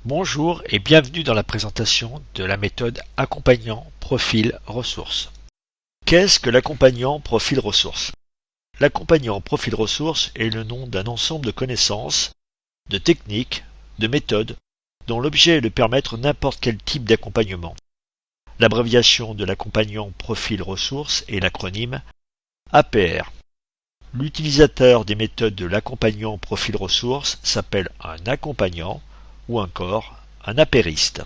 Bonjour et bienvenue dans la présentation de la méthode accompagnant profil ressources. Qu'est-ce que l'accompagnant profil ressources? L'accompagnant profil ressources est le nom d'un ensemble de connaissances, de techniques, de méthodes dont l'objet est de permettre n'importe quel type d'accompagnement. L'abréviation de l'accompagnant profil ressources est l'acronyme APR. L'utilisateur des méthodes de l'accompagnant profil ressources s'appelle un accompagnant ou encore un apériste.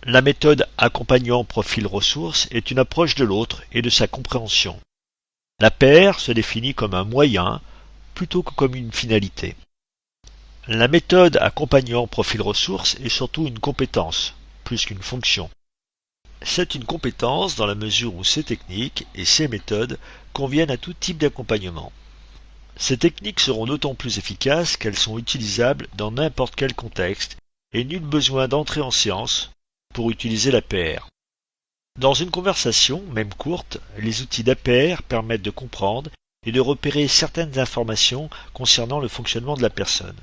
La méthode accompagnant profil ressources est une approche de l'autre et de sa compréhension. L'APR se définit comme un moyen plutôt que comme une finalité. La méthode accompagnant profil ressources est surtout une compétence, plus qu'une fonction. C'est une compétence dans la mesure où ces techniques et ces méthodes conviennent à tout type d'accompagnement. Ces techniques seront d'autant plus efficaces qu'elles sont utilisables dans n'importe quel contexte et nul besoin d'entrer en séance pour utiliser l'APR. Dans une conversation, même courte, les outils d'APR permettent de comprendre et de repérer certaines informations concernant le fonctionnement de la personne.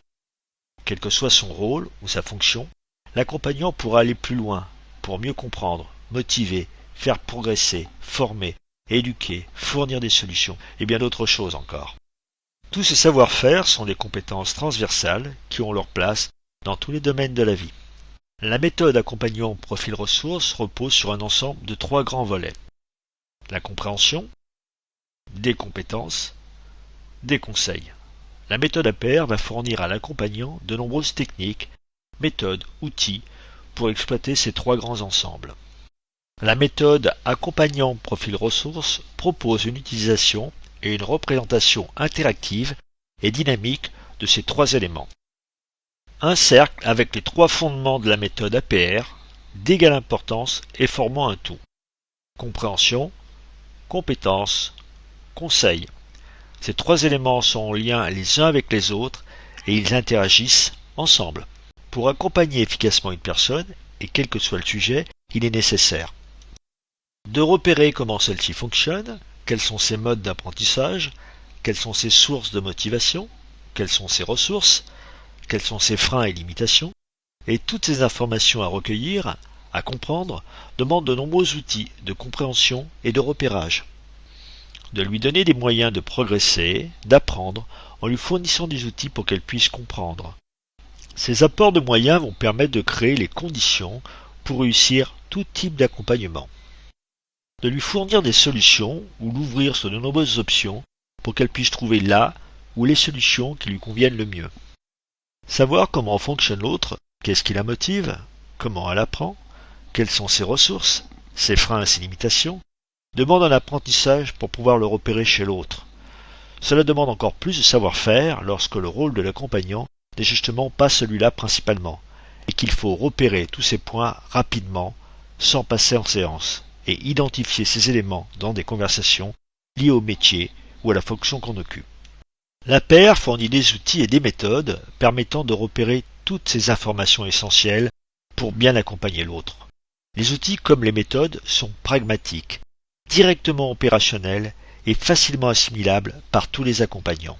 Quel que soit son rôle ou sa fonction, l'accompagnant pourra aller plus loin pour mieux comprendre, motiver, faire progresser, former, éduquer, fournir des solutions et bien d'autres choses encore. Tous ces savoir-faire sont des compétences transversales qui ont leur place dans tous les domaines de la vie. La méthode accompagnant profil ressources repose sur un ensemble de 3 grands volets. La compréhension, des compétences, des conseils. La méthode APR va fournir à l'accompagnant de nombreuses techniques, méthodes, outils pour exploiter ces 3 grands ensembles. La méthode accompagnant profil ressources propose une utilisation et une représentation interactive et dynamique de ces 3 éléments. Un cercle avec les 3 fondements de la méthode APR, d'égale importance et formant un tout. Compréhension, compétence, conseil. Ces 3 éléments sont en lien les uns avec les autres et ils interagissent ensemble. Pour accompagner efficacement une personne, et quel que soit le sujet, il est nécessaire de repérer comment celle-ci fonctionne, quels sont ses modes d'apprentissage, quelles sont ses sources de motivation, quelles sont ses ressources, quels sont ses freins et limitations, et toutes ces informations à recueillir, à comprendre, demandent de nombreux outils de compréhension et de repérage. De lui donner des moyens de progresser, d'apprendre, en lui fournissant des outils pour qu'elle puisse comprendre. Ces apports de moyens vont permettre de créer les conditions pour réussir tout type d'accompagnement. De lui fournir des solutions ou l'ouvrir sur de nombreuses options pour qu'elle puisse trouver là ou les solutions qui lui conviennent le mieux. Savoir comment fonctionne l'autre, qu'est-ce qui la motive, comment elle apprend, quelles sont ses ressources, ses freins et ses limitations, demande un apprentissage pour pouvoir le repérer chez l'autre. Cela demande encore plus de savoir-faire lorsque le rôle de l'accompagnant n'est justement pas celui-là principalement, et qu'il faut repérer tous ces points rapidement, sans passer en séance, et identifier ces éléments dans des conversations liées au métier ou à la fonction qu'on occupe. L'APR fournit des outils et des méthodes permettant de repérer toutes ces informations essentielles pour bien accompagner l'autre. Les outils comme les méthodes sont pragmatiques, directement opérationnels et facilement assimilables par tous les accompagnants.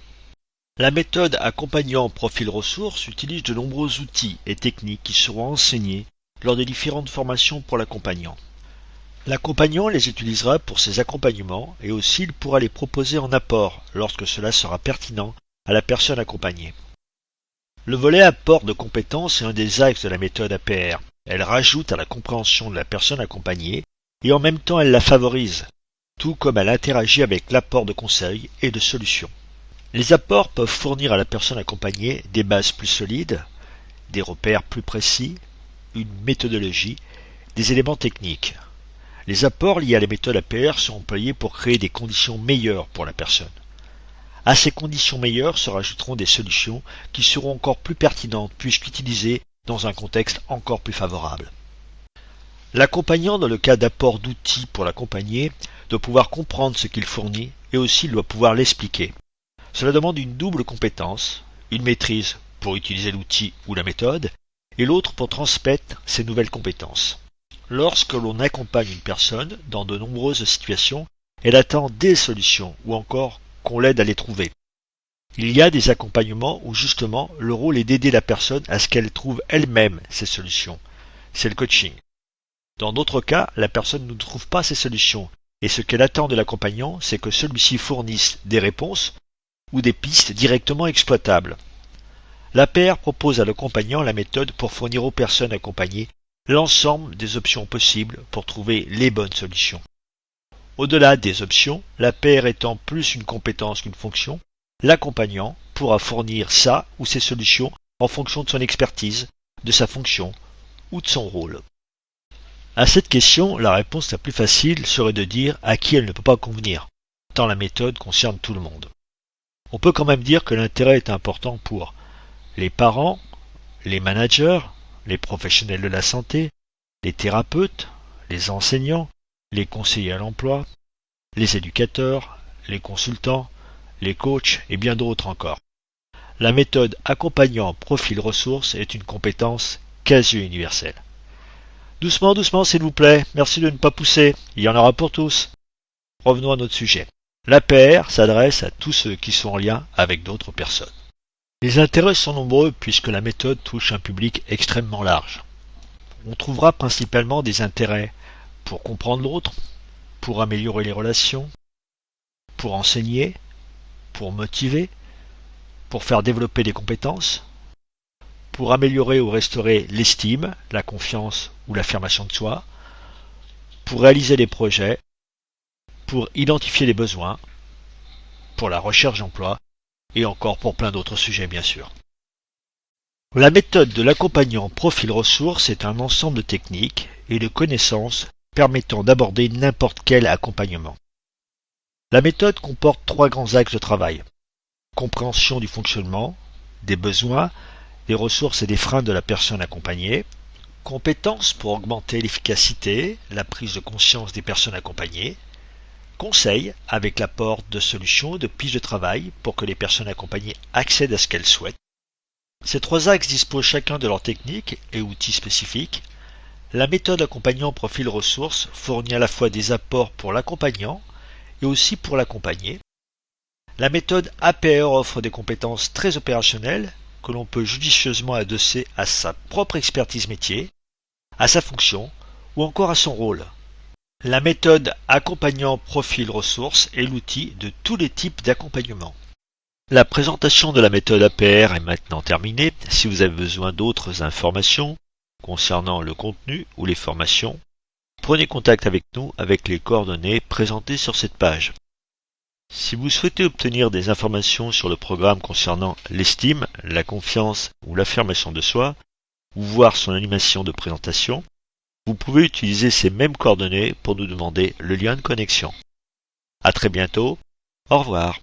La méthode accompagnant profil ressources utilise de nombreux outils et techniques qui seront enseignés lors des différentes formations pour l'accompagnant. L'accompagnant les utilisera pour ses accompagnements et aussi il pourra les proposer en apport lorsque cela sera pertinent à la personne accompagnée. Le volet apport de compétences est un des axes de la méthode APR. Elle rajoute à la compréhension de la personne accompagnée et en même temps elle la favorise, tout comme elle interagit avec l'apport de conseils et de solutions. Les apports peuvent fournir à la personne accompagnée des bases plus solides, des repères plus précis, une méthodologie, des éléments techniques. Les apports liés à la méthode APR sont employés pour créer des conditions meilleures pour la personne. À ces conditions meilleures se rajouteront des solutions qui seront encore plus pertinentes puisqu'utilisées dans un contexte encore plus favorable. L'accompagnant, dans le cas d'apport d'outils pour l'accompagner, doit pouvoir comprendre ce qu'il fournit et aussi il doit pouvoir l'expliquer. Cela demande une double compétence, une maîtrise pour utiliser l'outil ou la méthode, et l'autre pour transmettre ces nouvelles compétences. Lorsque l'on accompagne une personne dans de nombreuses situations, elle attend des solutions ou encore qu'on l'aide à les trouver. Il y a des accompagnements où justement le rôle est d'aider la personne à ce qu'elle trouve elle-même ses solutions. C'est le coaching. Dans d'autres cas, la personne ne trouve pas ses solutions et ce qu'elle attend de l'accompagnant, c'est que celui-ci fournisse des réponses ou des pistes directement exploitables. L'APR propose à l'accompagnant la méthode pour fournir aux personnes accompagnées l'ensemble des options possibles pour trouver les bonnes solutions. Au-delà des options, l'APR étant plus une compétence qu'une fonction, l'accompagnant pourra fournir sa ou ses solutions en fonction de son expertise, de sa fonction ou de son rôle. À cette question, la réponse la plus facile serait de dire à qui elle ne peut pas convenir, tant la méthode concerne tout le monde. On peut quand même dire que l'intérêt est important pour les parents, les managers, les professionnels de la santé, les thérapeutes, les enseignants, les conseillers à l'emploi, les éducateurs, les consultants, les coachs et bien d'autres encore. La méthode accompagnant profil ressources est une compétence quasi universelle. Doucement, doucement s'il vous plaît, merci de ne pas pousser, il y en aura pour tous. Revenons à notre sujet. L'APR s'adresse à tous ceux qui sont en lien avec d'autres personnes. Les intérêts sont nombreux puisque la méthode touche un public extrêmement large. On trouvera principalement des intérêts pour comprendre l'autre, pour améliorer les relations, pour enseigner, pour motiver, pour faire développer des compétences, pour améliorer ou restaurer l'estime, la confiance ou l'affirmation de soi, pour réaliser des projets, pour identifier les besoins, pour la recherche d'emploi et encore pour plein d'autres sujets bien sûr. La méthode de l'accompagnant profil ressources est un ensemble de techniques et de connaissances permettant d'aborder n'importe quel accompagnement. La méthode comporte 3 grands axes de travail. Compréhension du fonctionnement, des besoins, des ressources et des freins de la personne accompagnée. Compétences pour augmenter l'efficacité, la prise de conscience des personnes accompagnées. Conseils avec l'apport de solutions et de pistes de travail pour que les personnes accompagnées accèdent à ce qu'elles souhaitent. Ces 3 axes disposent chacun de leurs techniques et outils spécifiques. La méthode accompagnant profil ressources fournit à la fois des apports pour l'accompagnant et aussi pour l'accompagner. La méthode APR offre des compétences très opérationnelles que l'on peut judicieusement adosser à sa propre expertise métier, à sa fonction ou encore à son rôle. La méthode accompagnant profil ressources est l'outil de tous les types d'accompagnement. La présentation de la méthode APR est maintenant terminée. Si vous avez besoin d'autres informations concernant le contenu ou les formations, prenez contact avec nous avec les coordonnées présentées sur cette page. Si vous souhaitez obtenir des informations sur le programme concernant l'estime, la confiance ou l'affirmation de soi, ou voir son animation de présentation, vous pouvez utiliser ces mêmes coordonnées pour nous demander le lien de connexion. À très bientôt, au revoir.